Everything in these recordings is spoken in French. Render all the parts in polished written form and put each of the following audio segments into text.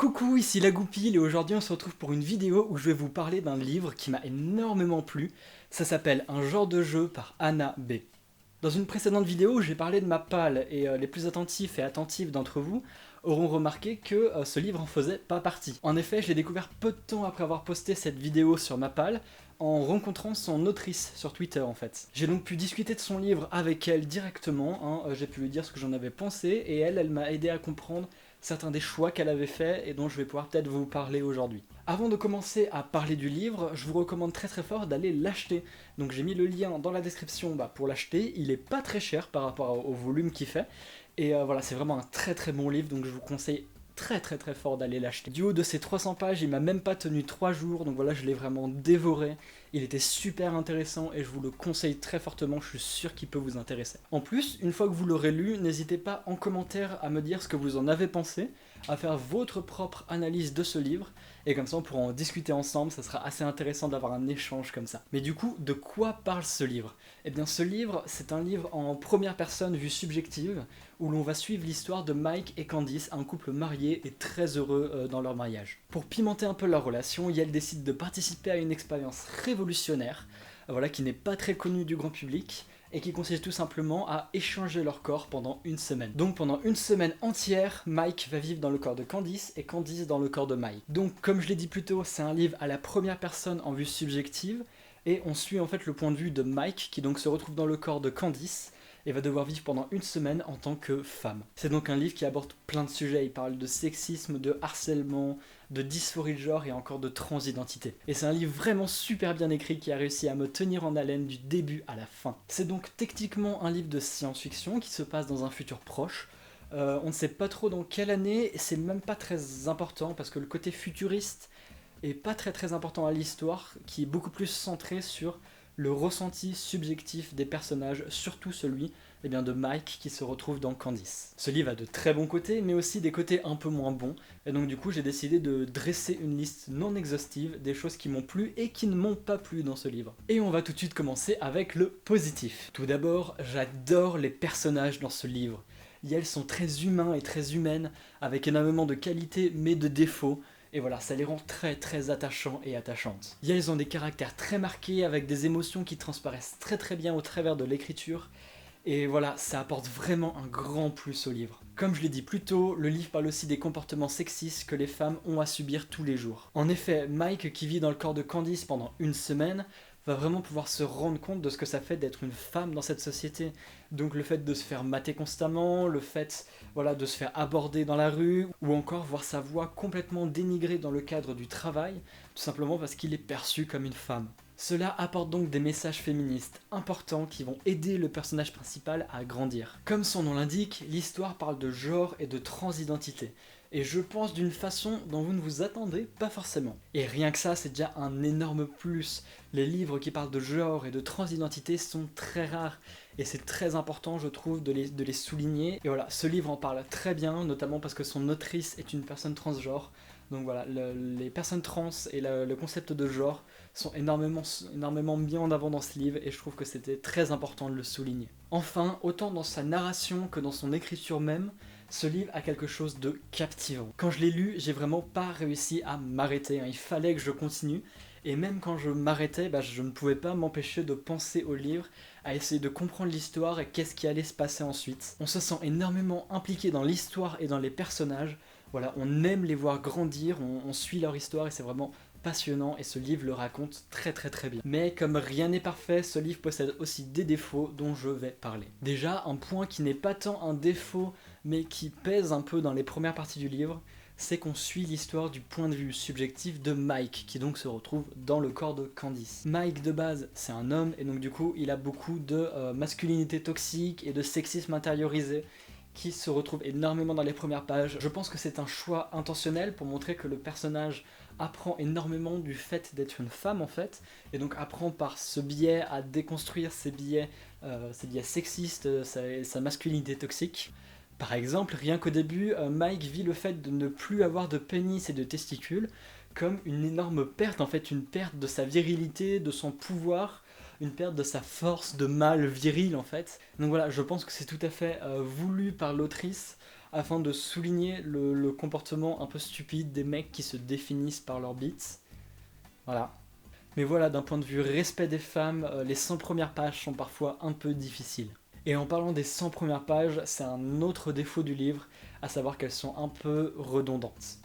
Coucou, ici la Goupille et aujourd'hui on se retrouve pour une vidéo où je vais vous parler d'un livre qui m'a énormément plu. Ça s'appelle Un genre de jeu par Anna B. Dans une précédente vidéo, j'ai parlé de ma palle et les plus attentifs et attentifs d'entre vous auront remarqué que ce livre en faisait pas partie. En effet, je l'ai découvert peu de temps après avoir posté cette vidéo sur ma palle en rencontrant son autrice sur Twitter en fait. J'ai donc pu discuter de son livre avec elle directement, j'ai pu lui dire ce que j'en avais pensé et elle m'a aidé à comprendre certains des choix qu'elle avait faits et dont je vais pouvoir peut-être vous parler aujourd'hui. Avant de commencer à parler du livre, je vous recommande très très fort d'aller l'acheter. Donc j'ai mis le lien dans la description pour l'acheter, il est pas très cher par rapport au volume qu'il fait. Et voilà, c'est vraiment un très très bon livre, donc je vous conseille très très très fort d'aller l'acheter. Du haut de ces 300 pages, il m'a même pas tenu 3 jours, donc voilà, je l'ai vraiment dévoré. Il était super intéressant et je vous le conseille très fortement, je suis sûr qu'il peut vous intéresser. En plus, une fois que vous l'aurez lu, n'hésitez pas en commentaire à me dire ce que vous en avez pensé, à faire votre propre analyse de ce livre, et comme ça on pourra en discuter ensemble, ça sera assez intéressant d'avoir un échange comme ça. Mais du coup, de quoi parle ce livre ? Eh bien ce livre, c'est un livre en première personne vue subjective, où l'on va suivre l'histoire de Mike et Candice, un couple marié et très heureux dans leur mariage. Pour pimenter un peu leur relation, Yael décide de participer à une expérience révolutionnaire, qui n'est pas très connue du grand public, et qui consiste tout simplement à échanger leur corps pendant une semaine. Donc pendant une semaine entière, Mike va vivre dans le corps de Candice et Candice dans le corps de Mike. Donc comme je l'ai dit plus tôt, c'est un livre à la première personne en vue subjective, et on suit en fait le point de vue de Mike qui donc se retrouve dans le corps de Candice, et va devoir vivre pendant une semaine en tant que femme. C'est donc un livre qui aborde plein de sujets, il parle de sexisme, de harcèlement, de dysphorie de genre et encore de transidentité. Et c'est un livre vraiment super bien écrit qui a réussi à me tenir en haleine du début à la fin. C'est donc techniquement un livre de science-fiction qui se passe dans un futur proche. On ne sait pas trop dans quelle année, et c'est même pas très important parce que le côté futuriste est pas très très important à l'histoire, qui est beaucoup plus centré sur le ressenti subjectif des personnages, surtout celui de Mike qui se retrouve dans Candice. Ce livre a de très bons côtés, mais aussi des côtés un peu moins bons, et donc du coup j'ai décidé de dresser une liste non exhaustive des choses qui m'ont plu et qui ne m'ont pas plu dans ce livre. Et on va tout de suite commencer avec le positif. Tout d'abord, j'adore les personnages dans ce livre. Elles sont très humains et très humaines, avec énormément de qualités mais de défauts. Et voilà, ça les rend très très attachants et attachantes. Elles ont des caractères très marqués, avec des émotions qui transparaissent très très bien au travers de l'écriture. Et voilà, ça apporte vraiment un grand plus au livre. Comme je l'ai dit plus tôt, le livre parle aussi des comportements sexistes que les femmes ont à subir tous les jours. En effet, Mike, qui vit dans le corps de Candice pendant une semaine, va vraiment pouvoir se rendre compte de ce que ça fait d'être une femme dans cette société. Donc le fait de se faire mater constamment, le fait de se faire aborder dans la rue, ou encore voir sa voix complètement dénigrée dans le cadre du travail, tout simplement parce qu'il est perçu comme une femme. Cela apporte donc des messages féministes importants qui vont aider le personnage principal à grandir. Comme son nom l'indique, l'histoire parle de genre et de transidentité. Et je pense d'une façon dont vous ne vous attendez pas forcément. Et rien que ça, c'est déjà un énorme plus. Les livres qui parlent de genre et de transidentité sont très rares. Et c'est très important, je trouve, de les souligner. Et voilà, ce livre en parle très bien, notamment parce que son autrice est une personne transgenre. Donc voilà, les personnes trans et le concept de genre sont énormément mis en avant dans ce livre, et je trouve que c'était très important de le souligner. Enfin, autant dans sa narration que dans son écriture même, ce livre a quelque chose de captivant. Quand je l'ai lu, j'ai vraiment pas réussi à m'arrêter, il fallait que je continue, et même quand je m'arrêtais, je ne pouvais pas m'empêcher de penser au livre, à essayer de comprendre l'histoire et qu'est-ce qui allait se passer ensuite. On se sent énormément impliqué dans l'histoire et dans les personnages, on aime les voir grandir, on suit leur histoire et c'est vraiment passionnant, et ce livre le raconte très très très bien. Mais comme rien n'est parfait, ce livre possède aussi des défauts dont je vais parler. Déjà, un point qui n'est pas tant un défaut mais qui pèse un peu dans les premières parties du livre, c'est qu'on suit l'histoire du point de vue subjectif de Mike, qui donc se retrouve dans le corps de Candice. Mike de base, c'est un homme, et donc du coup il a beaucoup de masculinité toxique et de sexisme intériorisé, qui se retrouve énormément dans les premières pages. Je pense que c'est un choix intentionnel pour montrer que le personnage apprend énormément du fait d'être une femme en fait, et donc apprend par ce biais à déconstruire ses biais sexistes, sa masculinité toxique. Par exemple, rien qu'au début, Mike vit le fait de ne plus avoir de pénis et de testicules comme une énorme perte, en fait, une perte de sa virilité, de son pouvoir, une perte de sa force de mâle viril en fait. Donc voilà, je pense que c'est tout à fait voulu par l'autrice, afin de souligner le comportement un peu stupide des mecs qui se définissent par leurs beats. Voilà. Mais voilà, d'un point de vue respect des femmes, les 100 premières pages sont parfois un peu difficiles. Et en parlant des 100 premières pages, c'est un autre défaut du livre, à savoir qu'elles sont un peu redondantes.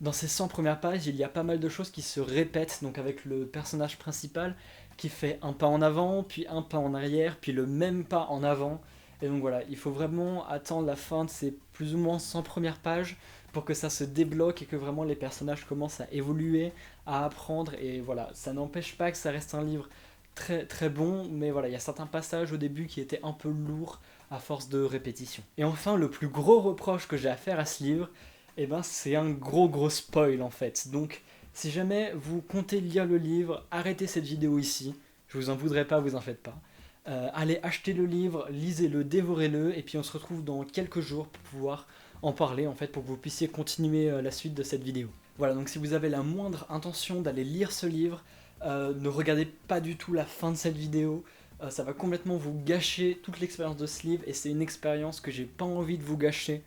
Dans ces 100 premières pages, il y a pas mal de choses qui se répètent, donc avec le personnage principal qui fait un pas en avant, puis un pas en arrière, puis le même pas en avant. Et donc voilà, il faut vraiment attendre la fin de ces plus ou moins 100 premières pages pour que ça se débloque et que vraiment les personnages commencent à évoluer, à apprendre. Et voilà, ça n'empêche pas que ça reste un livre très très bon, mais voilà, il y a certains passages au début qui étaient un peu lourds à force de répétition. Et enfin, le plus gros reproche que j'ai à faire à ce livre, eh ben, c'est un gros spoil en fait. Donc, si jamais vous comptez lire le livre, arrêtez cette vidéo ici. Je vous en voudrais pas, vous en faites pas. Allez acheter le livre, lisez-le, dévorez-le, et puis on se retrouve dans quelques jours pour pouvoir en parler en fait, pour que vous puissiez continuer la suite de cette vidéo. Voilà, donc si vous avez la moindre intention d'aller lire ce livre, ne regardez pas du tout la fin de cette vidéo. Ça va complètement vous gâcher toute l'expérience de ce livre, et c'est une expérience que j'ai pas envie de vous gâcher.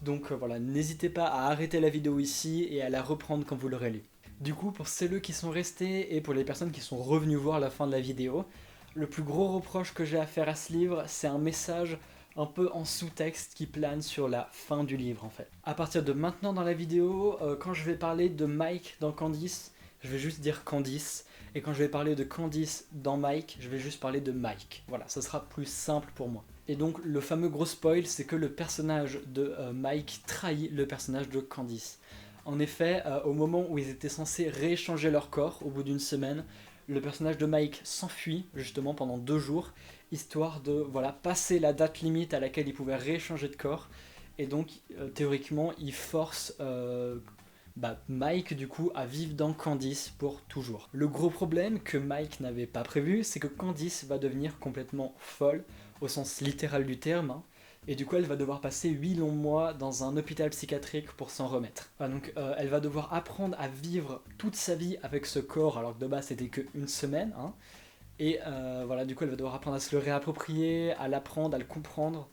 Donc voilà, n'hésitez pas à arrêter la vidéo ici et à la reprendre quand vous l'aurez lu. Du coup, pour celles qui sont restés et pour les personnes qui sont revenues voir la fin de la vidéo, le plus gros reproche que j'ai à faire à ce livre, c'est un message un peu en sous-texte qui plane sur la fin du livre en fait. À partir de maintenant dans la vidéo, quand je vais parler de Mike dans Candice, je vais juste dire Candice, et quand je vais parler de Candice dans Mike, je vais juste parler de Mike. Voilà, ça sera plus simple pour moi. Et donc le fameux gros spoil, c'est que le personnage de Mike trahit le personnage de Candice. En effet, au moment où ils étaient censés rééchanger leur corps, au bout d'une semaine, le personnage de Mike s'enfuit justement pendant 2 jours, histoire de voilà, passer la date limite à laquelle il pouvait rééchanger de corps. Et donc théoriquement, il force Mike du coup à vivre dans Candice pour toujours. Le gros problème que Mike n'avait pas prévu, c'est que Candice va devenir complètement folle, au sens littéral du terme, hein, et du coup elle va devoir passer 8 longs mois dans un hôpital psychiatrique pour s'en remettre. Donc elle va devoir apprendre à vivre toute sa vie avec ce corps, alors que de base c'était qu'une semaine, hein, et voilà, du coup elle va devoir apprendre à se le réapproprier, à l'apprendre, à le comprendre,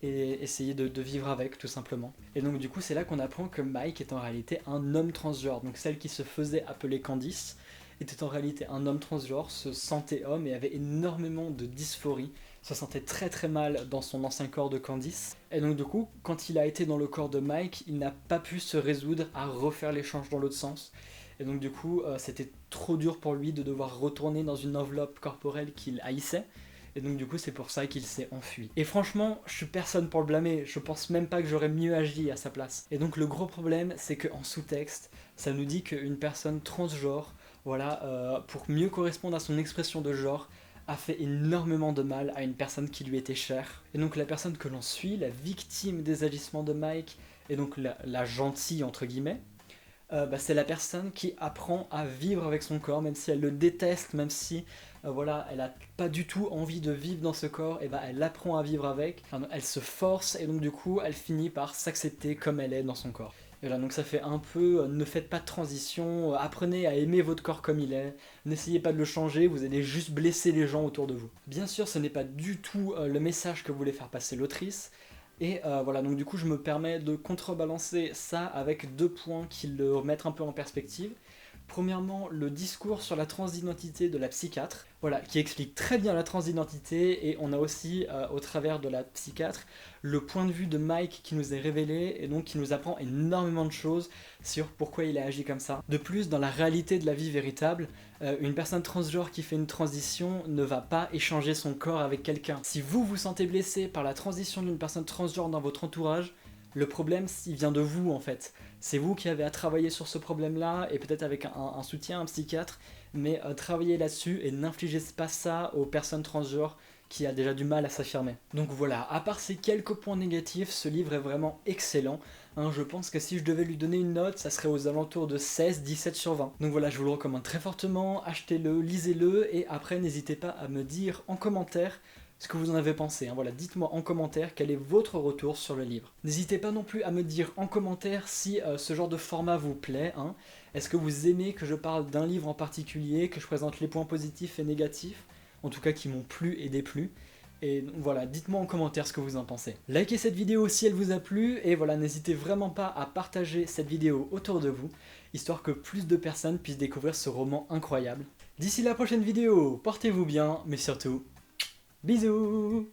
et essayer de vivre avec tout simplement. Et donc du coup c'est là qu'on apprend que Mike est en réalité un homme transgenre, donc celle qui se faisait appeler Candice était en réalité un homme transgenre, se sentait homme et avait énormément de dysphorie, se sentait très mal dans son ancien corps de Candice. Et donc du coup, quand il a été dans le corps de Mike, il n'a pas pu se résoudre à refaire l'échange dans l'autre sens. Et donc du coup, c'était trop dur pour lui de devoir retourner dans une enveloppe corporelle qu'il haïssait. Et donc du coup, c'est pour ça qu'il s'est enfui. Et franchement, je suis personne pour le blâmer, je pense même pas que j'aurais mieux agi à sa place. Et donc le gros problème, c'est qu'en sous-texte, ça nous dit qu'une personne transgenre, voilà, pour mieux correspondre à son expression de genre, a fait énormément de mal à une personne qui lui était chère. Et donc la personne que l'on suit, la victime des agissements de Mike, et donc la gentille entre guillemets, c'est la personne qui apprend à vivre avec son corps, même si elle le déteste, même si voilà, elle a pas du tout envie de vivre dans ce corps, et elle apprend à vivre avec, enfin, elle se force, et donc du coup elle finit par s'accepter comme elle est dans son corps. Et voilà, donc ça fait un peu, ne faites pas de transition, apprenez à aimer votre corps comme il est, n'essayez pas de le changer, vous allez juste blesser les gens autour de vous. Bien sûr, ce n'est pas du tout le message que voulait faire passer l'autrice, et voilà, donc du coup je me permets de contrebalancer ça avec 2 points qui le remettent un peu en perspective. Premièrement, le discours sur la transidentité de la psychiatre, voilà, qui explique très bien la transidentité, et on a aussi, au travers de la psychiatre, le point de vue de Mike qui nous est révélé, et donc qui nous apprend énormément de choses sur pourquoi il a agi comme ça. De plus, dans la réalité de la vie véritable, une personne transgenre qui fait une transition ne va pas échanger son corps avec quelqu'un. Si vous vous sentez blessé par la transition d'une personne transgenre dans votre entourage, le problème, il vient de vous en fait. C'est vous qui avez à travailler sur ce problème-là, et peut-être avec un soutien, un psychiatre, mais travaillez là-dessus et n'infligez pas ça aux personnes transgenres qui a déjà du mal à s'affirmer. Donc voilà, à part ces quelques points négatifs, ce livre est vraiment excellent. Je pense que si je devais lui donner une note, ça serait aux alentours de 16-17 sur 20. Donc voilà, je vous le recommande très fortement, achetez-le, lisez-le, et après n'hésitez pas à me dire en commentaire ce que vous en avez pensé. Voilà, dites-moi en commentaire quel est votre retour sur le livre. N'hésitez pas non plus à me dire en commentaire si ce genre de format vous plaît. Est-ce que vous aimez que je parle d'un livre en particulier, que je présente les points positifs et négatifs, en tout cas qui m'ont plu et déplu. Et voilà, dites-moi en commentaire ce que vous en pensez. Likez cette vidéo si elle vous a plu, et voilà, n'hésitez vraiment pas à partager cette vidéo autour de vous, histoire que plus de personnes puissent découvrir ce roman incroyable. D'ici la prochaine vidéo, portez-vous bien, mais surtout, bisous!